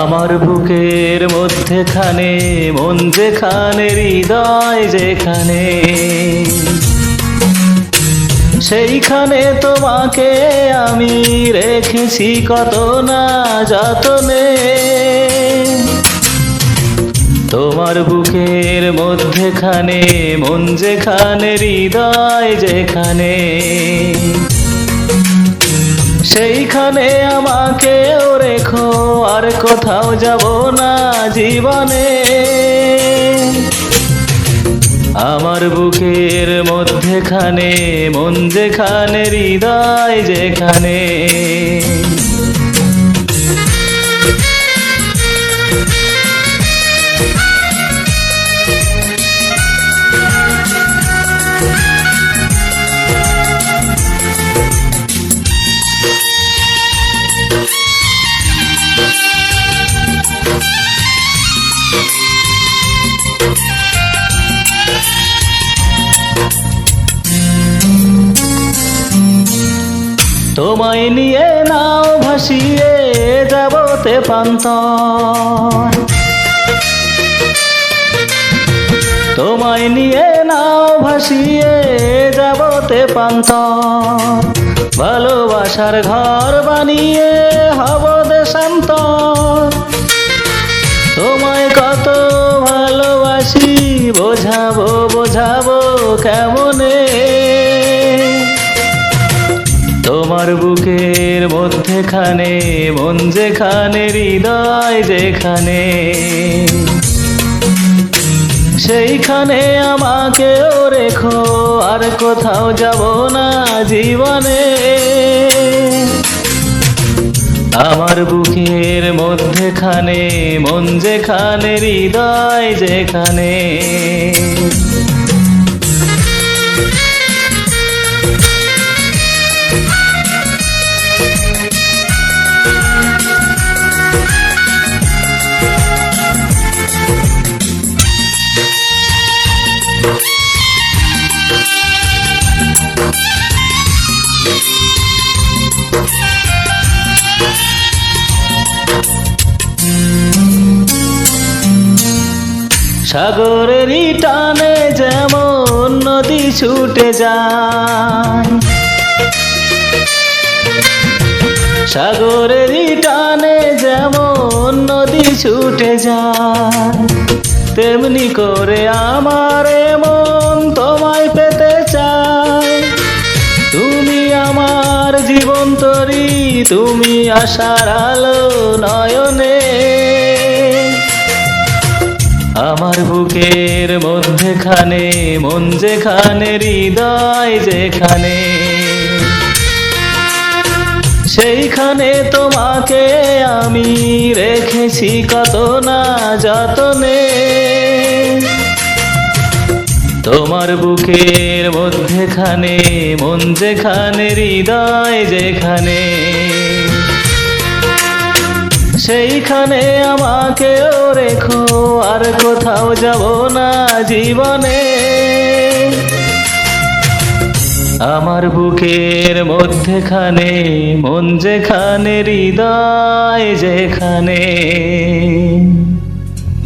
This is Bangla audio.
আমার বুকের মধ্যেখানে মন যেখানে, হৃদয় যেখানে, সেইখানে তোমাকে আমি রেখেছি কত না যতনে। তোমার বুকের মধ্যেখানে মন যেখানে, হৃদয় যেখানে, সেইখানে আমাকেও রেখো, আর কোথাও যাব না জীবনে। আমার বুকের মধ্যেখানে মন যেখানে, হৃদয় যেখানে। তোমায় নিয়ে নাও ভাসিয়ে যাব তেপান্তর, তোমায় নিয়ে নাও ভাসিয়ে যাব তেপান্তর। ভালোবাসার ঘর বানিয়ে হব দেশান্তর। তোমায় কত ভালোবাসি বোঝাবো বোঝাবো কেমনে। তোমার বুকের মধ্যেখানে মন যেখানে, হৃদয় যেখানে, সেইখানে আমাকেও রেখো, আর কোথাও যাব না জীবনে। আমার বুকের মধ্যেখানে মন যেখানে, হৃদয় যেখানে। সাগরেরই টানে যেমন নদী ছুটে যায়, সাগরেরই টানে যেমন নদী ছুটে যায়, তেমনি করে আমার মন তোমায় পেতে চায়। তুমি আমার জীবন তরী, তুমি আশার আলো নয়নে। আমার বুকের মধ্যেখানে মন যেখানে, হৃদয় যেখানে, সেইখানে তোমাকে আমি রেখেছি কত না যতনে। তোমার বুকের মধ্যেখানে মন যেখানে, হৃদয় যেখানে, সেইখানে আমাকেও রেখো, আর কোথাও যাব না জীবনে। আমার বুকের মধ্যেখানে মন যেখানে, হৃদয় যেখানে।